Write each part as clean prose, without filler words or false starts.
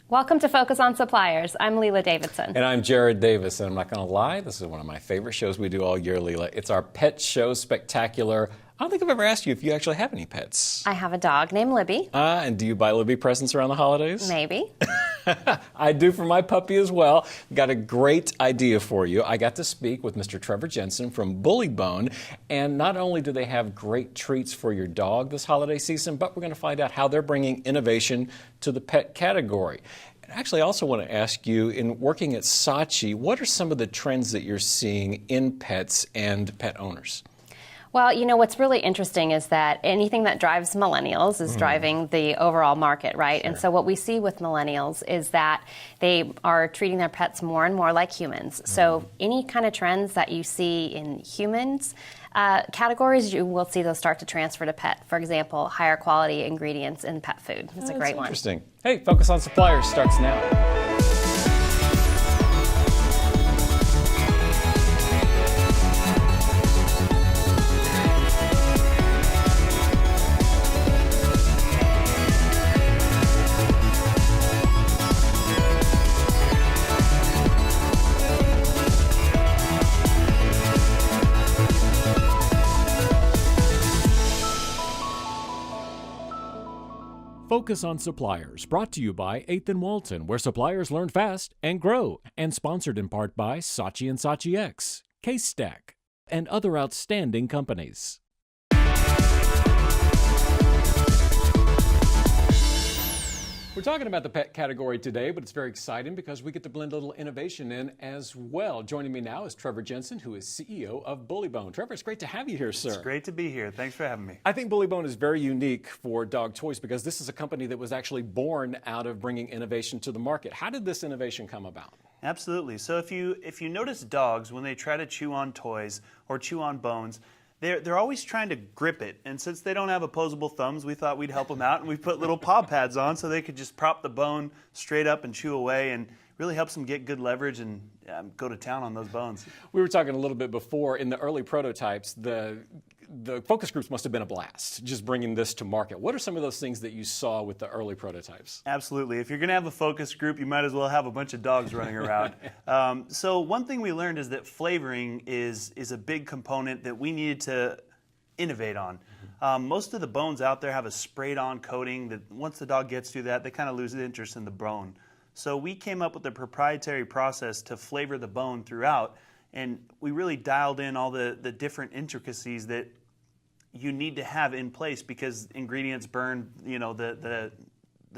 Welcome to Focus on Suppliers. I'm Leela Davidson. And I'm Jared Davis, and I'm not going to lie, this is one of my favorite shows we do all year, Leela. It's our Pet Show Spectacular. I don't think I've ever asked you if you actually have any pets. I have a dog named Libby. And do you buy Libby presents around the holidays? Maybe. I do for my puppy as well. Got a great idea for you. I got to speak with Mr. Trevor Jensen from Bullibone, and not only do they have great treats for your dog this holiday season, but we're going to find out how they're bringing innovation to the pet category. And actually, I also want to ask you, in working at Saatchi, what are some of the trends that you're seeing in pets and pet owners? Well, you know, what's really interesting is that anything that drives millennials is driving the overall market, right? Sure. And so what we see with millennials is that they are treating their pets more and more like humans. So any kind of trends that you see in humans categories, you will see those start to transfer to pet. For example, higher quality ingredients in pet food. It's a great one. Interesting. Hey, Focus on Suppliers starts now. Focus on Suppliers, brought to you by 8th and Walton, where suppliers learn fast and grow, and sponsored in part by Saatchi and Saatchi X, Case Stack, and other outstanding companies. We're talking about the pet category today, but it's very exciting because we get to blend a little innovation in as well. Joining me now is Trevor Jensen, who is CEO of Bullibone. Trevor, it's great to have you here, sir. It's great to be here. Thanks for having me. I think Bullibone is very unique for dog toys because this is a company that was actually born out of bringing innovation to the market. How did this innovation come about? Absolutely. So if you notice dogs, when they try to chew on toys or chew on bones, they're always trying to grip it, and since they don't have opposable thumbs, we thought we'd help them out, and we put little paw pads on so they could just prop the bone straight up and chew away, and really helps them get good leverage and go to town on those bones. We were talking a little bit before, in the early prototypes, the focus groups must have been a blast, just bringing this to market. What are some of those things that you saw with the early prototypes? Absolutely. If you're going to have a focus group, you might as well have a bunch of dogs running around. So one thing we learned is that flavoring is a big component that we needed to innovate on. Most of the bones out there have a sprayed-on coating that once the dog gets through that, they kind of lose interest in the bone. So we came up with a proprietary process to flavor the bone throughout, and we really dialed in all the different intricacies that you need to have in place because ingredients burn, you know, the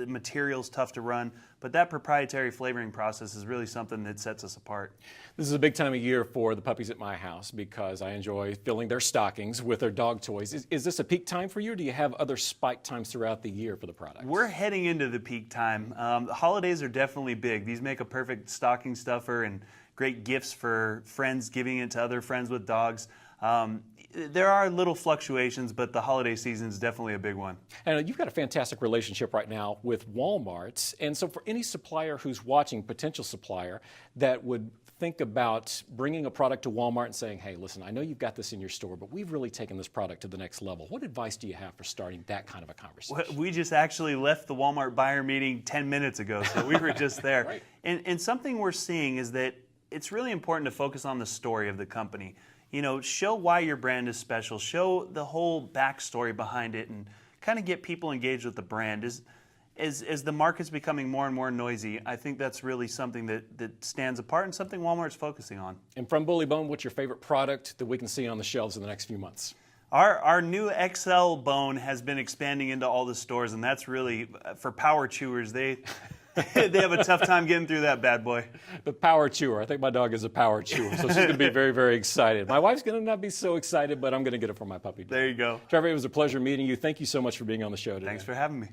material's tough to run, but that proprietary flavoring process is really something that sets us apart. This is a big time of year for the puppies at my house because I enjoy filling their stockings with their dog toys. Is this a peak time for you, or do you have other spike times throughout the year for the product? We're heading into the peak time. The holidays are definitely big. These make a perfect stocking stuffer and great gifts for friends, giving it to other friends with dogs. There are little fluctuations, but the holiday season is definitely a big one. And you've got a fantastic relationship right now with Walmart. And so for any supplier who's watching, potential supplier, that would think about bringing a product to Walmart and saying, hey, listen, I know you've got this in your store, but we've really taken this product to the next level. What advice do you have for starting that kind of a conversation? We just actually left the Walmart buyer meeting 10 minutes ago, so we were just there. Right. And something we're seeing is that it's really important to focus on the story of the company. You know, show why your brand is special, show the whole backstory behind it, and kind of get people engaged with the brand. As the market's becoming more and more noisy, I think that's really something that stands apart and something Walmart's focusing on. And from Bullibone, what's your favorite product that we can see on the shelves in the next few months? Our new XL bone has been expanding into all the stores, and that's really, for power chewers, they have a tough time getting through that bad boy. The power chewer. I think my dog is a power chewer, so she's going to be very, very excited. My wife's going to not be so excited, but I'm going to get it for my puppy. There you go. Trevor, it was a pleasure meeting you. Thank you so much for being on the show today. Thanks for having me.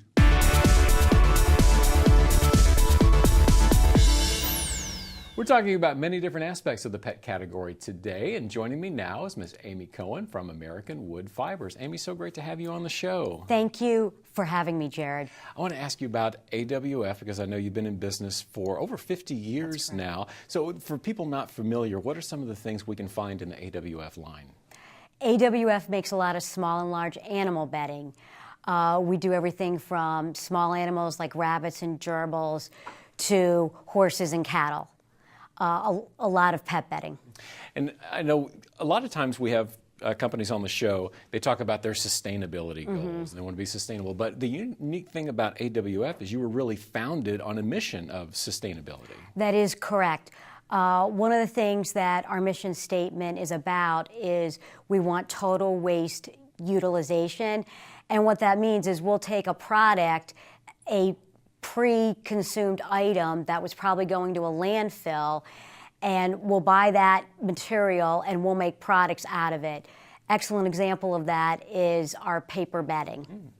We're talking about many different aspects of the pet category today, and joining me now is Ms. Amy Cohen from American Wood Fibers. Amy, so great to have you on the show. Thank you for having me, Jared. I want to ask you about AWF because I know you've been in business for over 50 years now. So for people not familiar, what are some of the things we can find in the AWF line? AWF makes a lot of small and large animal bedding. We do everything from small animals like rabbits and gerbils to horses and cattle. A lot of pet bedding. And I know a lot of times we have companies on the show, they talk about their sustainability goals, and they want to be sustainable. But the unique thing about AWF is you were really founded on a mission of sustainability. That is correct. One of the things that our mission statement is about is we want total waste utilization. And what that means is we'll take a product, a pre-consumed item that was probably going to a landfill, and we'll buy that material and we'll make products out of it. Excellent example of that is our paper bedding.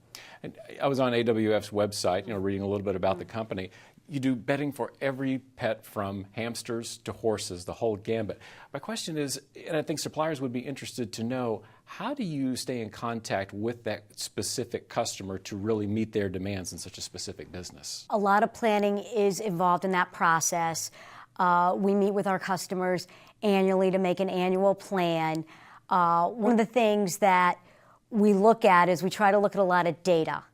I was on AWF's website, reading a little bit about the company. You do bedding for every pet from hamsters to horses, the whole gambit. My question is, and I think suppliers would be interested to know, how do you stay in contact with that specific customer to really meet their demands in such a specific business? A lot of planning is involved in that process. We meet with our customers annually to make an annual plan. One of the things that we look at is we try to look at a lot of data.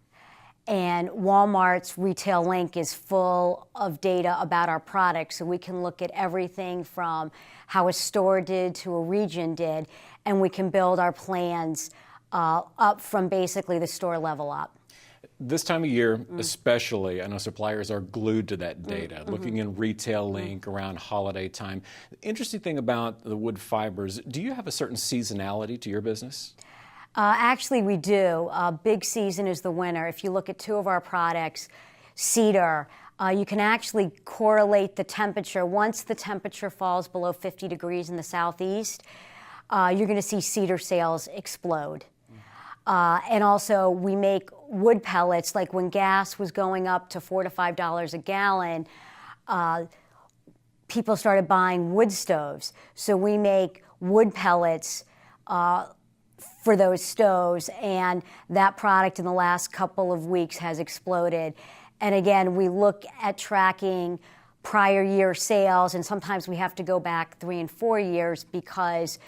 And Walmart's retail link is full of data about our products, so we can look at everything from how a store did to a region did, and we can build our plans up from basically the store level up. This time of year, especially, I know suppliers are glued to that data, looking in retail link around holiday time. The interesting thing about the wood fibers, do you have a certain seasonality to your business? Actually, we do. Big season is the winter. If you look at two of our products, cedar, you can actually correlate the temperature. Once the temperature falls below 50 degrees in the southeast, you're going to see cedar sales explode. And also, we make wood pellets. Like when gas was going up to $4 to $5 a gallon, people started buying wood stoves. So we make wood pellets for those stoves, and that product in the last couple of weeks has exploded. And again, we look at tracking prior year sales, and sometimes we have to go back 3 and 4 years, because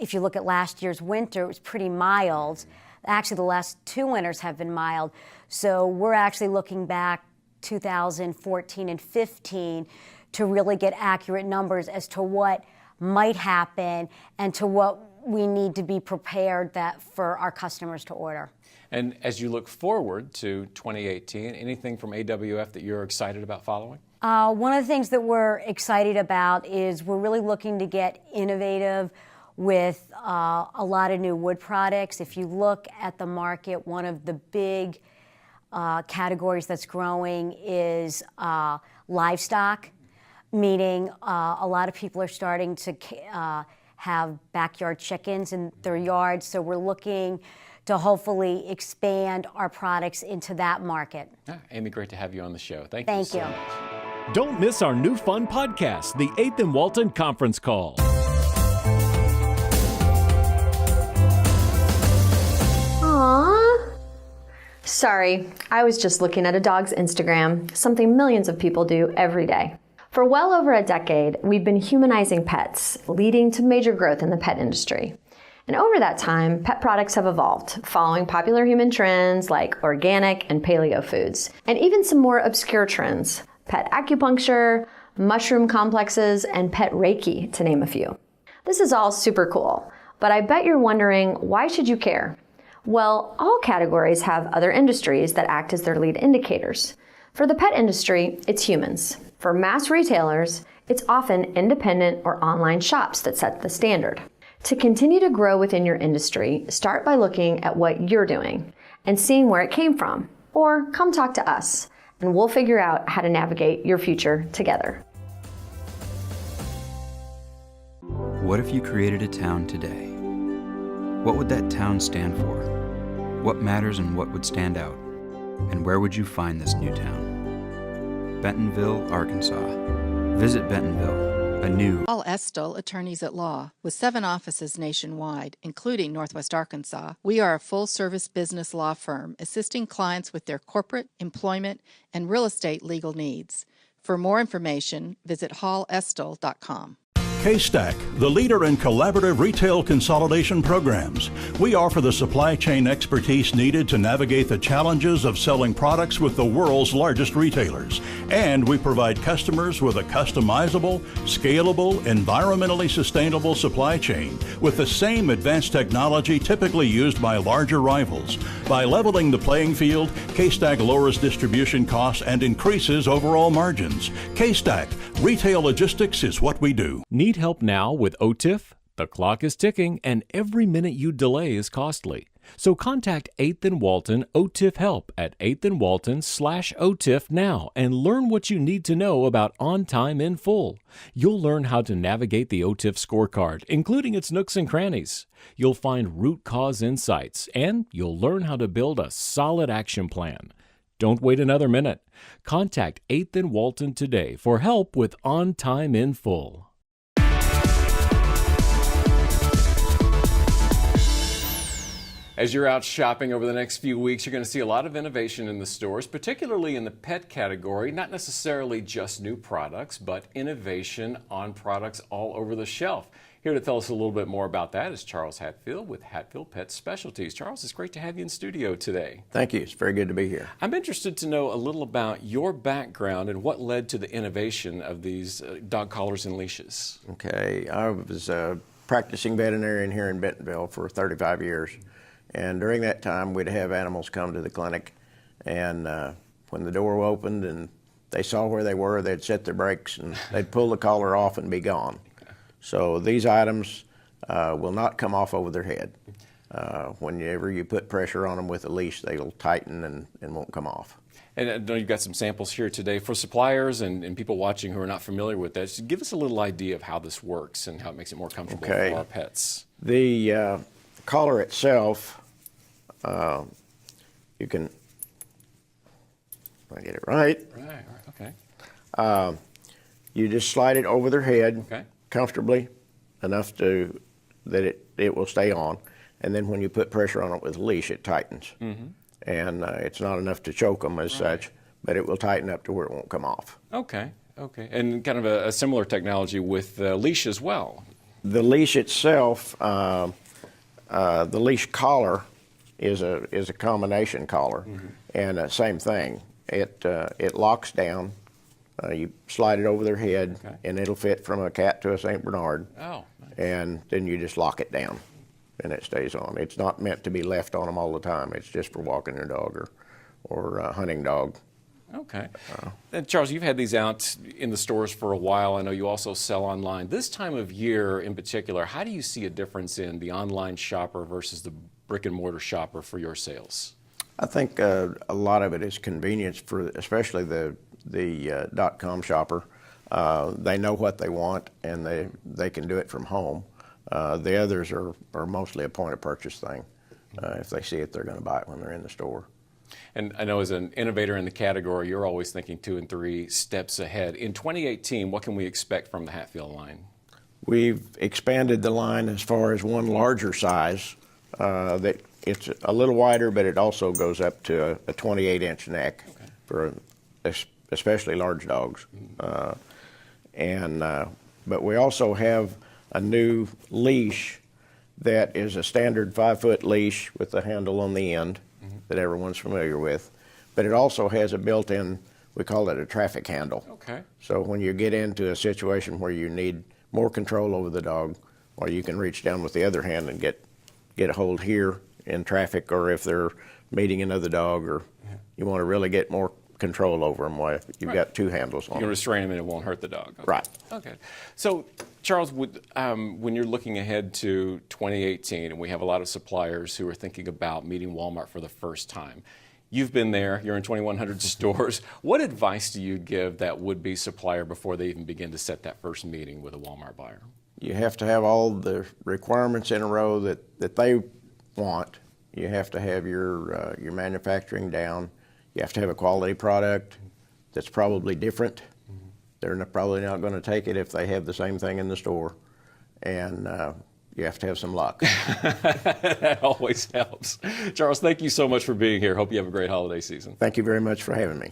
if you look at last year's winter, it was pretty mild. Actually, the last 2 winters have been mild. So we're actually looking back 2014 and 15 to really get accurate numbers as to what might happen and to what we need to be prepared that for our customers to order. And as you look forward to 2018, anything from AWF that you're excited about following? One of the things that we're excited about is we're really looking to get innovative with a lot of new wood products. If you look at the market, one of the big categories that's growing is livestock, meaning a lot of people are starting to have backyard chickens in their yards, so we're looking to hopefully expand our products into that market. Amy, great to have you on the show. Thank you so much. Don't miss our new fun podcast, the 8th and Walton Conference Call. Aww. Sorry, I was just looking at a dog's Instagram, something millions of people do every day. For well over a decade, we've been humanizing pets, leading to major growth in the pet industry. And over that time, pet products have evolved, following popular human trends like organic and paleo foods, and even some more obscure trends, pet acupuncture, mushroom complexes, and pet Reiki, to name a few. This is all super cool, but I bet you're wondering, why should you care? Well, all categories have other industries that act as their lead indicators. For the pet industry, it's humans. For mass retailers, it's often independent or online shops that set the standard. To continue to grow within your industry, start by looking at what you're doing and seeing where it came from. Or come talk to us, and we'll figure out how to navigate your future together. What if you created a town today? What would that town stand for? What matters and what would stand out? And where would you find this new town? Bentonville, Arkansas. Visit Bentonville, a new Paul Estel, attorneys at law, with 7 offices nationwide, including Northwest Arkansas. We are a full-service business law firm assisting clients with their corporate, employment, and real estate legal needs. For more information, visit hallestel.com. K-Stack, the leader in collaborative retail consolidation programs. We offer the supply chain expertise needed to navigate the challenges of selling products with the world's largest retailers. And we provide customers with a customizable, scalable, environmentally sustainable supply chain with the same advanced technology typically used by larger rivals. By leveling the playing field, K-Stack lowers distribution costs and increases overall margins. K-Stack, retail logistics is what we do. Need help now with OTIF? The clock is ticking and every minute you delay is costly. So contact 8th and Walton OTIF Help at 8th and Walton/OTIF now and learn what you need to know about On Time in Full. You'll learn how to navigate the OTIF scorecard, including its nooks and crannies. You'll find root cause insights and you'll learn how to build a solid action plan. Don't wait another minute. Contact 8th and Walton today for help with On Time in Full. As you're out shopping over the next few weeks, you're going to see a lot of innovation in the stores, particularly in the pet category, not necessarily just new products, but innovation on products all over the shelf. Here to tell us a little bit more about that is Charles Hatfield with Hatfield Pet Specialties. Charles, it's great to have you in studio today. Thank you. It's very good to be here. I'm interested to know a little about your background and what led to the innovation of these dog collars and leashes. Okay. I was a practicing veterinarian here in Bentonville for 35 years. And during that time, we'd have animals come to the clinic, and when the door opened and they saw where they were, they'd set their brakes and they'd pull the collar off and be gone. So these items will not come off over their head. Whenever you put pressure on them with a leash, they'll tighten and won't come off. And I know you've got some samples here today. For suppliers and people watching who are not familiar with that, just give us a little idea of how this works and how it makes it more comfortable for our pets. The collar itself, you can, if I get it right. Right, okay. You just slide it over their head comfortably enough that it will stay on. And then when you put pressure on it with a leash, it tightens. Mm-hmm. And it's not enough to choke them as such, but it will tighten up to where it won't come off. Okay, okay. And kind of a similar technology with the leash as well. The leash itself, the leash collar is a combination collar, and same thing. It locks down. You slide it over their head, and it'll fit from a cat to a St. Bernard. Oh, nice. And then you just lock it down, and it stays on. It's not meant to be left on them all the time. It's just for walking your dog or a hunting dog. Okay. And Charles, you've had these out in the stores for a while. I know you also sell online. This time of year in particular, how do you see a difference in the online shopper versus the brick and mortar shopper for your sales? I think a lot of it is convenience for especially the .com shopper. They know what they want and they can do it from home. The others are mostly a point of purchase thing. If they see it, they're going to buy it when they're in the store. And I know as an innovator in the category, you're always thinking 2 and 3 steps ahead. In 2018, what can we expect from the Hatfield line? We've expanded the line as far as one larger size. That it's a little wider, but it also goes up to a 28-inch neck for especially large dogs. But we also have a new leash that is a standard 5-foot leash with the handle on the end that everyone's familiar with. But it also has a built-in, we call it a traffic handle. Okay. So when you get into a situation where you need more control over the dog, or you can reach down with the other hand and get a hold here in traffic, or if they're meeting another dog, or you want to really get more control over them, well, you've got 2 handles on them. You can restrain them and it won't hurt the dog. Okay. Right. Okay. So, Charles, when you're looking ahead to 2018, and we have a lot of suppliers who are thinking about meeting Walmart for the first time, you've been there, you're in 2,100 stores. What advice do you give that would-be supplier before they even begin to set that first meeting with a Walmart buyer? You have to have all the requirements in a row that they want. You have to have your manufacturing down. You have to have a quality product that's probably different. They're probably not going to take it if they have the same thing in the store. And you have to have some luck. That always helps. Charles, thank you so much for being here. Hope you have a great holiday season. Thank you very much for having me.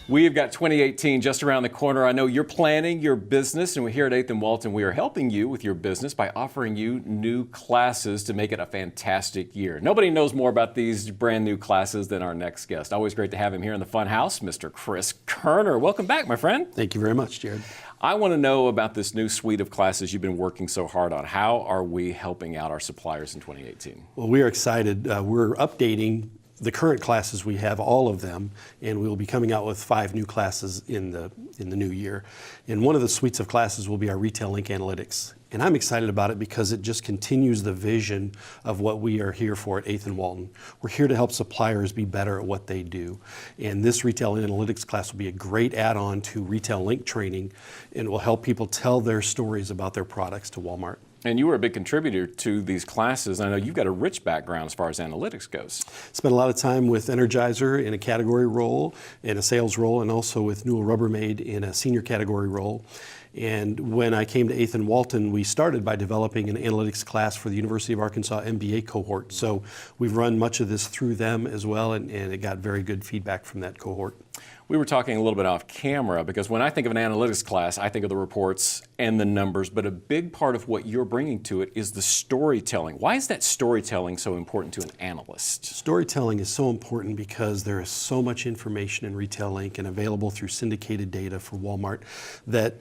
We've got 2018 just around the corner. I know you're planning your business, and we're here at 8th and Walton. We are helping you with your business by offering you new classes to make it a fantastic year. Nobody knows more about these brand new classes than our next guest. Always great to have him here in the Fun House, Mr. Chris Koerner. Welcome back, my friend. Thank you very much, Jared. I want to know about this new suite of classes you've been working so hard on. How are we helping out our suppliers in 2018? Well, we are excited. We're updating the current classes we have, all of them, and we will be coming out with 5 new classes in the new year. And one of the suites of classes will be our Retail Link Analytics. And I'm excited about it because it just continues the vision of what we are here for at 8th and Walton. We're here to help suppliers be better at what they do. And this Retail Analytics class will be a great add-on to Retail Link training, and will help people tell their stories about their products to Walmart. And you were a big contributor to these classes. I know you've got a rich background as far as analytics goes. Spent a lot of time with Energizer in a category role, in a sales role, and also with Newell Rubbermaid in a senior category role. And when I came to 8th and Walton, we started by developing an analytics class for the University of Arkansas MBA cohort. So we've run much of this through them as well, and it got very good feedback from that cohort. We were talking a little bit off camera because when I think of an analytics class, I think of the reports and the numbers, but a big part of what you're bringing to it is the storytelling. Why is that storytelling so important to an analyst? Storytelling is so important because there is so much information in Retail Link and available through syndicated data for Walmart that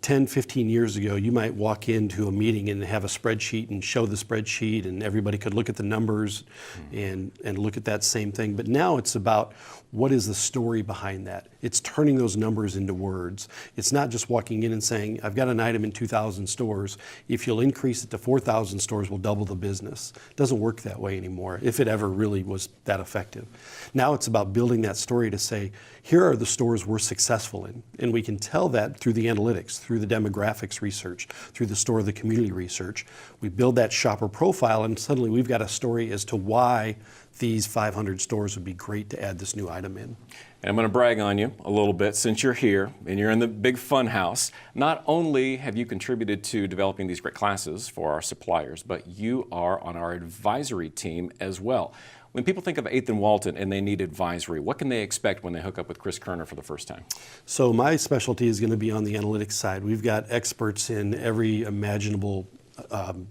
10, 15 years ago, you might walk into a meeting and have a spreadsheet and show the spreadsheet and everybody could look at the numbers and look at that same thing. But now it's about what is the story behind that. It's turning those numbers into words. It's not just walking in and saying, I've got an item in 2,000 stores. If you'll increase it to 4,000 stores, we'll double the business. It doesn't work that way anymore, if it ever really was that effective. Now it's about building that story to say, here are the stores we're successful in. And we can tell that through the analytics, through the demographics research, through the store of the community research. We build that shopper profile, and suddenly we've got a story as to why these 500 stores would be great to add this new item in. And I'm going to brag on you a little bit since you're here and you're in the big fun house. Not only have you contributed to developing these great classes for our suppliers, but you are on our advisory team as well. When people think of 8th and Walton and they need advisory, what can they expect when they hook up with Chris Koerner for the first time? So my specialty is going to be on the analytics side. We've got experts in every imaginable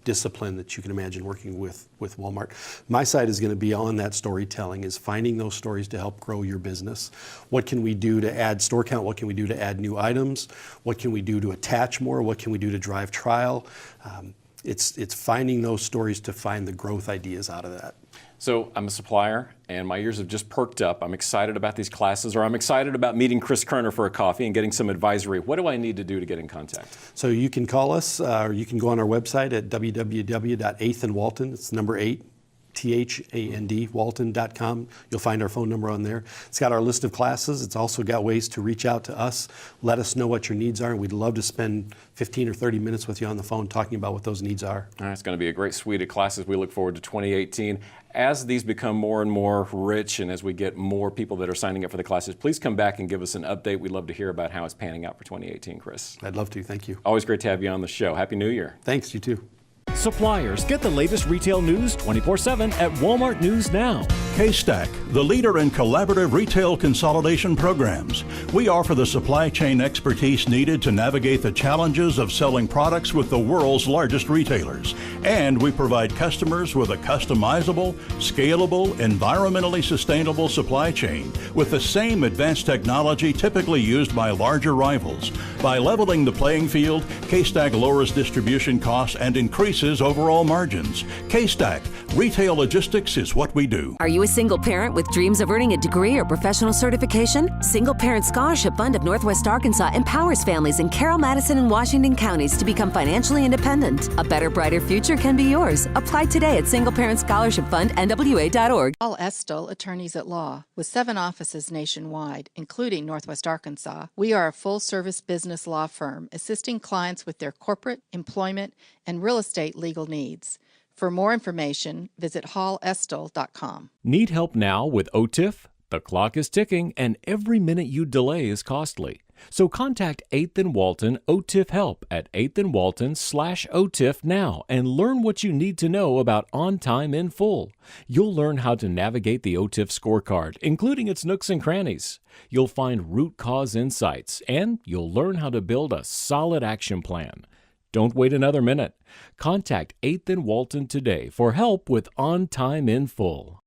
discipline that you can imagine working with Walmart. My side is going to be on that storytelling, is finding those stories to help grow your business. What can we do to add store count? What can we do to add new items? What can we do to attach more? What can we do to drive trial? It's finding those stories to find the growth ideas out of that. So I'm a supplier, and my ears have just perked up. I'm excited about these classes, or I'm excited about meeting Chris Koerner for a coffee and getting some advisory. What do I need to do to get in contact? So you can call us, or you can go on our website at www.8thandwalton. It's number 8. THAND, Walton.com. You'll find our phone number on there. It's got our list of classes. It's also got ways to reach out to us, let us know what your needs are, and we'd love to spend 15 or 30 minutes with you on the phone talking about what those needs are. All right, it's going to be a great suite of classes. We look forward to 2018. As these become more and more rich and as we get more people that are signing up for the classes, please come back and give us an update. We'd love to hear about how it's panning out for 2018, Chris. I'd love to. Thank you. Always great to have you on the show. Happy New Year. Thanks. You too. Suppliers, get the latest retail news 24/7 at Walmart News Now. K-Stack, the leader in collaborative retail consolidation programs. We offer the supply chain expertise needed to navigate the challenges of selling products with the world's largest retailers. And we provide customers with a customizable, scalable, environmentally sustainable supply chain with the same advanced technology typically used by larger rivals. By leveling the playing field, K-Stack lowers distribution costs and increases overall margins. K-Stack, retail logistics is what we do. Are you a single parent with dreams of earning a degree or professional certification? Single Parent Scholarship Fund of Northwest Arkansas empowers families in Carroll, Madison, and Washington counties to become financially independent. A better, brighter future can be yours. Apply today at singleparentscholarshipfundnwa.org. Paul Estel, attorneys at law. With 7 offices nationwide, including Northwest Arkansas, we are a full-service business law firm assisting clients with their corporate, employment, and real estate legal needs. For more information, visit hallestel.com. Need help now with OTIF? The clock is ticking and every minute you delay is costly. So contact 8th and Walton OTIF Help at 8th and Walton/OTIF now and learn what you need to know about On Time in Full. You'll learn how to navigate the OTIF scorecard, including its nooks and crannies. You'll find root cause insights, and you'll learn how to build a solid action plan. Don't wait another minute. Contact 8th and Walton today for help with On Time in Full.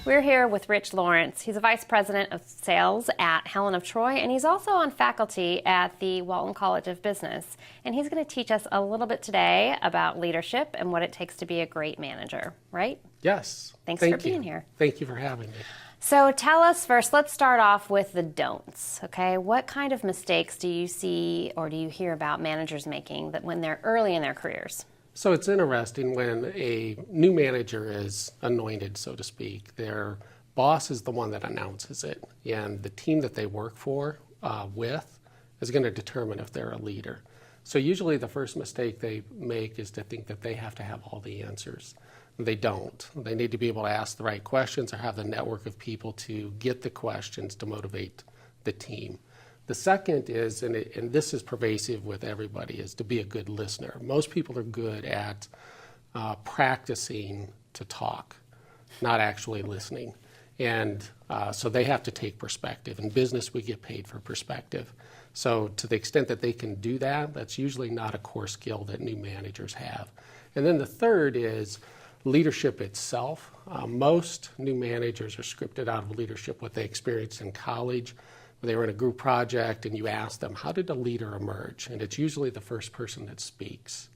We're here with Rich Lawrence. He's a vice president of sales at Helen of Troy, and he's also on faculty at the Walton College of Business. And he's going to teach us a little bit today about leadership and what it takes to be a great manager, right? Yes. Thanks for being here. Thank you for having me. So tell us first, let's start off with the don'ts, okay? What kind of mistakes do you see or do you hear about managers making that when they're early in their careers? So it's interesting when a new manager is anointed, so to speak, their boss is the one that announces it, and the team that they work with is going to determine if they're a leader. So usually the first mistake they make is to think that they have to have all the answers. They don't. They need to be able to ask the right questions or have the network of people to get the questions to motivate the team. The second is, and this is pervasive with everybody, is to be a good listener. Most people are good at practicing to talk, not actually listening. And so they have to take perspective. In business, we get paid for perspective. So to the extent that they can do that, that's usually not a core skill that new managers have. And then the third is leadership itself. Most new managers are scripted out of leadership, what they experienced in college. They were in a group project and you ask them, how did a leader emerge? And it's usually the first person that speaks.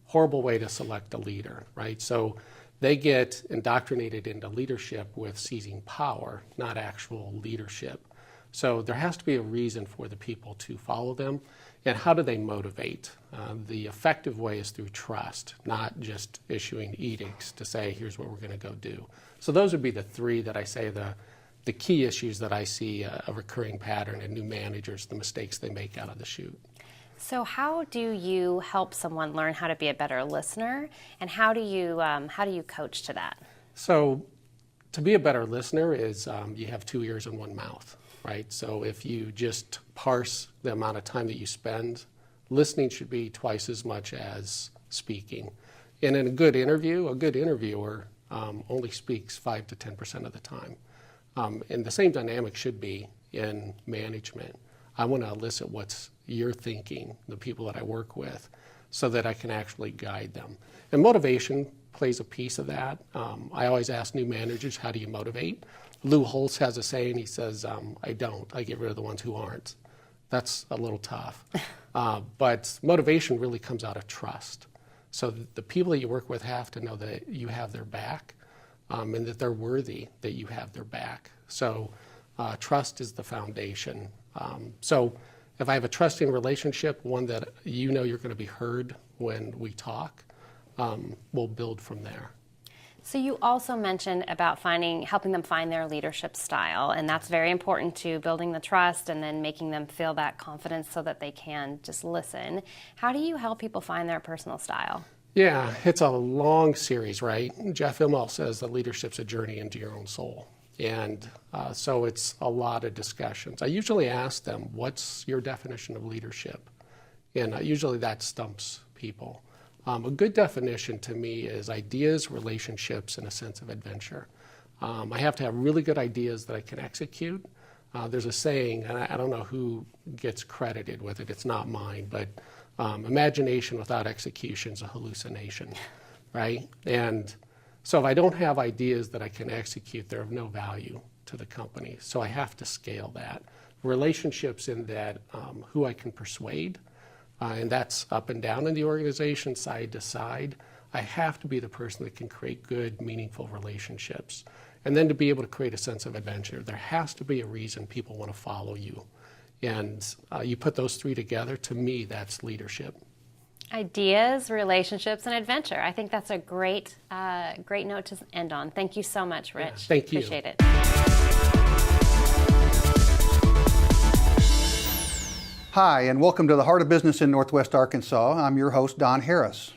Horrible way to select a leader, right? So they get indoctrinated into leadership with seizing power, not actual leadership. So there has to be a reason for the people to follow them. And how do they motivate? The effective way is through trust, not just issuing edicts to say, here's what we're going to go do. So those would be the three that I say the key issues that I see a recurring pattern in new managers, the mistakes they make out of the chute. So how do you help someone learn how to be a better listener, and how do you coach to that? So to be a better listener is you have 2 ears and 1 mouth, right? So if you just parse the amount of time that you spend, listening should be twice as much as speaking. And in a good interviewer only speaks 5 to 10% of the time. And the same dynamic should be in management. I want to elicit what's you're thinking, the people that I work with, so that I can actually guide them. And motivation plays a piece of that. I always ask new managers, how do you motivate? Lou Holtz has a saying, he says, I don't. I get rid of the ones who aren't. That's a little tough. But motivation really comes out of trust. So the people that you work with have to know that you have their back. And that they're worthy, that you have their back. So trust is the foundation. So if I have a trusting relationship, one that you know you're going to be heard when we talk, we'll build from there. So you also mentioned about helping them find their leadership style, and that's very important to building the trust and then making them feel that confidence so that they can just listen. How do you help people find their personal style? Yeah, it's a long series, right? Jeff Immel says that leadership's a journey into your own soul. And so it's a lot of discussions. I usually ask them, what's your definition of leadership? And usually that stumps people. A good definition to me is ideas, relationships, and a sense of adventure. I have to have really good ideas that I can execute. There's a saying, and I don't know who gets credited with it, it's not mine, but imagination without execution is a hallucination, right? And so if I don't have ideas that I can execute, they're of no value to the company. So I have to scale that. Relationships in that who I can persuade, and that's up and down in the organization, side to side. I have to be the person that can create good, meaningful relationships. And then to be able to create a sense of adventure, there has to be a reason people want to follow you. And you put those three together, to me, that's leadership. Ideas, relationships, and adventure. I think that's a great note to end on. Thank you so much, Rich. Yeah, thank you. Appreciate it. Hi, and welcome to the Heart of Business in Northwest Arkansas. I'm your host, Don Harris.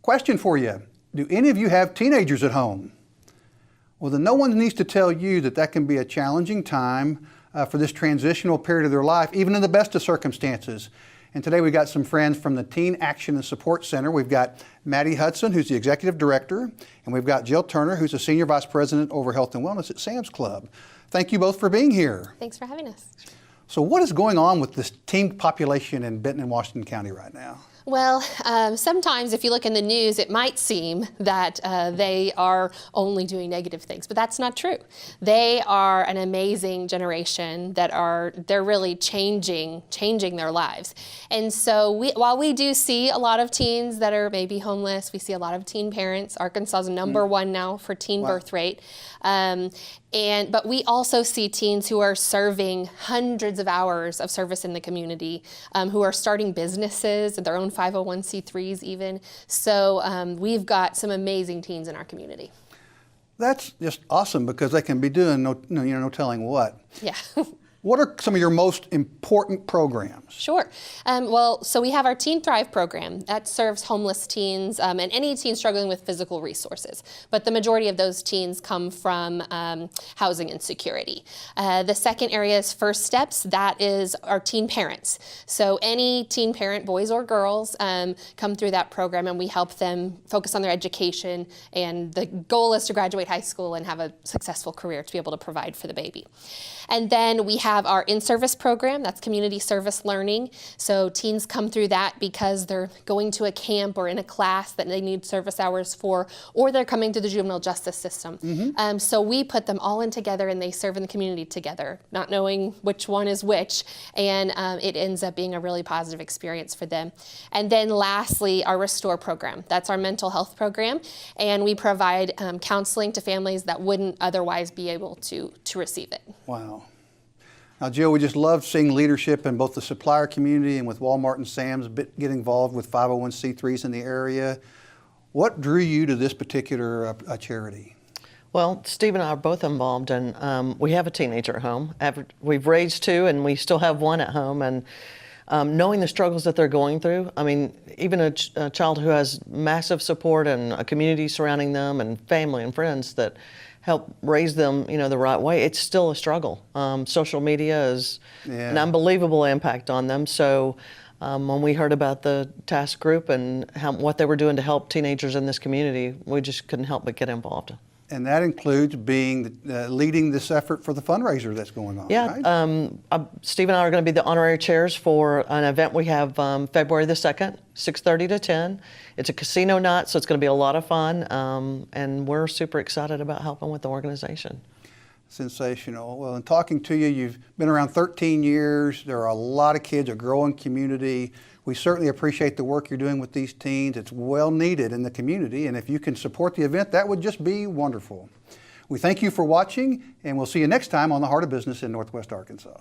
Question for you. Do any of you have teenagers at home? Well, then no one needs to tell you that that can be a challenging time for this transitional period of their life, even in the best of circumstances. And today we got some friends from the Teen Action and Support Center. We've got Madi, Hutson, who's the Executive Director, and we've got Jill Turner, who's the Senior Vice President over Health and Wellness at Sam's Club. Thank you both for being here. Thanks for having us. So what is going on with this teen population in Benton and Washington County right now? Well, sometimes if you look in the news, it might seem that they are only doing negative things, but that's not true. They are an amazing generation they're really changing their lives. And so while we do see a lot of teens that are maybe homeless, we see a lot of teen parents. Arkansas is number one now for teen birth rate. But we also see teens who are serving hundreds of hours of service in the community, who are starting businesses, their own 501c3s even. So we've got some amazing teens in our community. That's just awesome because they can be doing no telling what. Yeah. What are some of your most important programs? Sure. So we have our Teen Thrive program that serves homeless teens and any teen struggling with physical resources. But the majority of those teens come from housing insecurity. The second area is First Steps. That is our teen parents. So any teen parent, boys or girls, come through that program and we help them focus on their education. And the goal is to graduate high school and have a successful career to be able to provide for the baby. And then we have our in-service program, that's community service learning. So teens come through that because they're going to a camp or in a class that they need service hours for, or they're coming through the juvenile justice system. Mm-hmm. So we put them all in together and they serve in the community together, not knowing which one is which, and it ends up being a really positive experience for them. And then lastly, our Restore program. That's our mental health program, and we provide counseling to families that wouldn't otherwise be able to receive it. Wow. Now, Jill, we just love seeing leadership in both the supplier community and with Walmart and Sam's get involved with 501c3s in the area. What drew you to this particular charity? Well, Steve and I are both involved, and we have a teenager at home. We've raised two, and we still have one at home. And knowing the struggles that they're going through, I mean, even a child who has massive support and a community surrounding them and family and friends that help raise them, the right way, it's still a struggle. Social media is an unbelievable impact on them. So when we heard about the task group and what they were doing to help teenagers in this community, we just couldn't help but get involved. And that includes leading this effort for the fundraiser that's going on, right? Steve and I are going to be the honorary chairs for an event we have February the 2nd, 6:30 to 10. It's a casino night, so it's going to be a lot of fun, and we're super excited about helping with the organization. Sensational. Well, in talking to you, you've been around 13 years. There are a lot of kids, a growing community. We certainly appreciate the work you're doing with these teens. It's well needed in the community, and if you can support the event, that would just be wonderful. We thank you for watching, and we'll see you next time on The Heart of Business in Northwest Arkansas.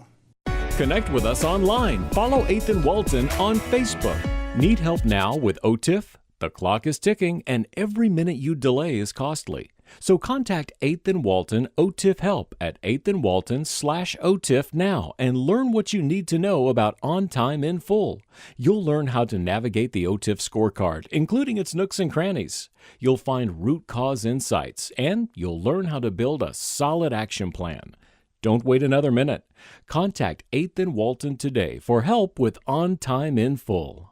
Connect with us online. Follow 8th and Walton on Facebook. Need help now with OTIF? The clock is ticking, and every minute you delay is costly. So contact 8th and Walton OTIF Help at 8th and Walton/OTIF now and learn what you need to know about On Time in Full. You'll learn how to navigate the OTIF scorecard, including its nooks and crannies. You'll find root cause insights, and you'll learn how to build a solid action plan. Don't wait another minute. Contact 8th and Walton today for help with On Time in Full.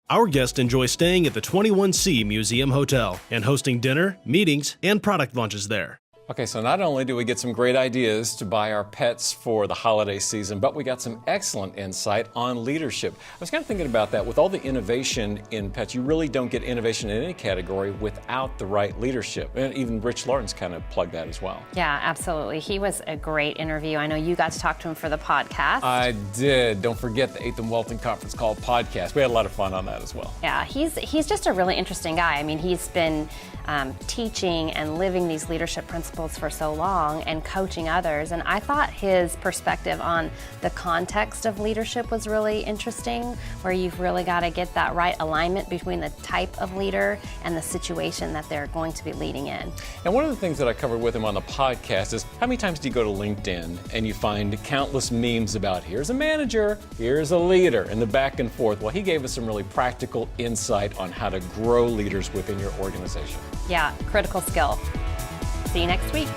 Our guests enjoy staying at the 21C Museum Hotel and hosting dinner, meetings, and product launches there. Okay, so not only do we get some great ideas to buy our pets for the holiday season, but we got some excellent insight on leadership. I was kind of thinking about that. With all the innovation in pets, you really don't get innovation in any category without the right leadership. And even Rich Lawrence kind of plugged that as well. Yeah, absolutely. He was a great interview. I know you got to talk to him for the podcast. I did. Don't forget the 8th and Walton Conference Call podcast. We had a lot of fun on that as well. Yeah, he's just a really interesting guy. I mean, he's been teaching and living these leadership principles for so long and coaching others. And I thought his perspective on the context of leadership was really interesting, where you've really got to get that right alignment between the type of leader and the situation that they're going to be leading in. And one of the things that I covered with him on the podcast is how many times do you go to LinkedIn and you find countless memes about here's a manager, here's a leader, and the back and forth. Well, he gave us some really practical insight on how to grow leaders within your organization. Yeah, critical skill. See you next week.